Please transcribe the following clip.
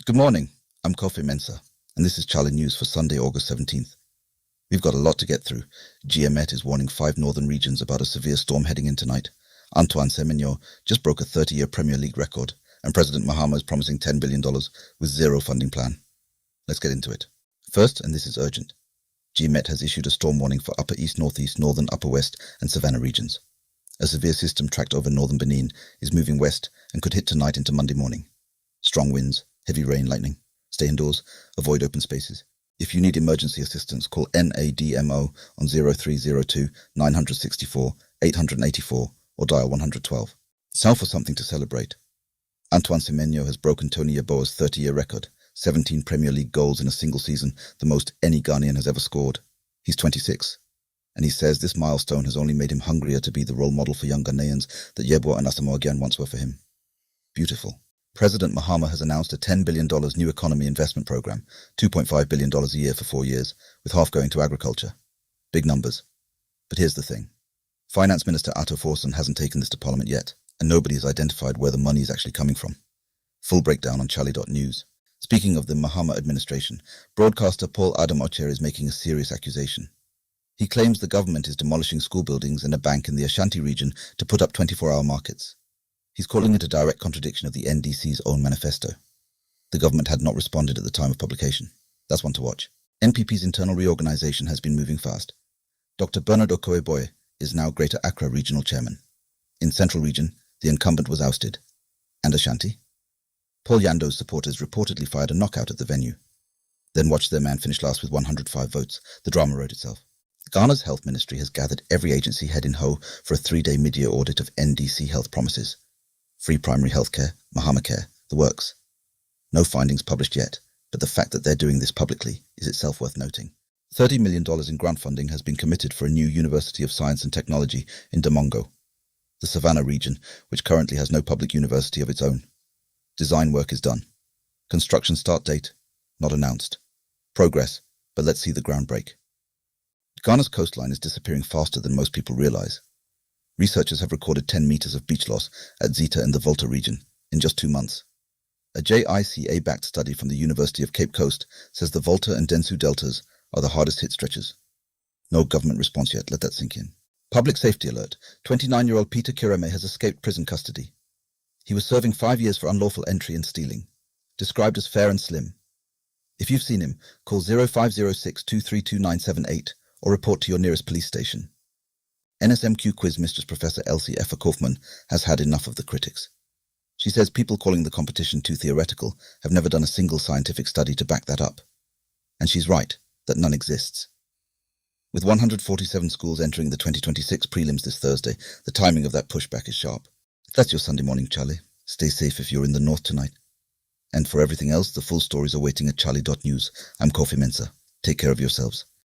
Good morning, I'm Prof, and this is chale.news for Sunday, August 17th. We've got a lot to get through. GMet is warning 5 northern regions about a severe storm heading in tonight. Antoine Semenyo just broke a 30-year Premier League record, and President Mahama is promising $10 billion with zero funding plan. Let's get into it. First, and this is urgent, GMet has issued a storm warning for Upper East, Northeast, Northern, Upper West and Savannah regions. A severe system tracked over northern Benin is moving west and could hit tonight into Monday morning. Strong winds, heavy rain, lightning. Stay indoors, avoid open spaces. If you need emergency assistance, call NADMO on 0302 964 884 or dial 112. Sound for something to celebrate. Antoine Semenyo has broken Tony Yeboah's 30-year record, 17 Premier League goals in a single season, the most any Ghanaian has ever scored. He's 26, and he says this milestone has only made him hungrier to be the role model for young Ghanaians that Yeboah and Asamoah once were for him. Beautiful. President Mahama has announced a $10 billion new economy investment program, $2.5 billion a year for 4 years, with half going to agriculture. Big numbers. But here's the thing. Finance Minister Ato Forson hasn't taken this to Parliament yet, and nobody has identified where the money is actually coming from. Full breakdown on chale.news. Speaking of the Mahama administration, broadcaster Paul Adom-Otchere is making a serious accusation. He claims the government is demolishing school buildings and a bank in the Ashanti region to put up 24-hour markets. He's calling it a direct contradiction of the NDC's own manifesto. The government had not responded at the time of publication. That's one to watch. NPP's internal reorganization has been moving fast. Dr. Bernard Okoye-Boye is now Greater Accra Regional Chairman. In Central Region, the incumbent was ousted. And Ashanti? Paul Yando's supporters reportedly fired a knockout at the venue. Then watched their man finish last with 105 votes. The drama wrote itself. Ghana's Health Ministry has gathered every agency head in Ho for a 3-day mid-year audit of NDC health promises. Free primary healthcare, Mahama care, the works. No findings published yet, but the fact that they're doing this publicly is itself worth noting. $30 million in grant funding has been committed for a new University of Science and Technology in Damongo, the Savannah region, which currently has no public university of its own. Design work is done. Construction start date, not announced. Progress, but let's see the ground break. Ghana's coastline is disappearing faster than most people realize. Researchers have recorded 10 meters of beach loss at Dzita in the Volta region in just 2 months. A JICA-backed study from the University of Cape Coast says the Volta and Densu deltas are the hardest hit stretches. No government response yet, let that sink in. Public safety alert. 29-year-old Peter Kyeremeh has escaped prison custody. He was serving 5 years for unlawful entry and stealing. Described as fair and slim. If you've seen him, call 0506 232 or report to your nearest police station. NSMQ quiz mistress Professor Elsie Effah Kaufmann has had enough of the critics. She says people calling the competition too theoretical have never done a single scientific study to back that up. And she's right, that none exists. With 147 schools entering the 2026 prelims this Thursday, the timing of that pushback is sharp. That's your Sunday morning chale. Stay safe if you're in the north tonight. And for everything else, the full stories are waiting at chale.news. I'm Prof. Take care of yourselves.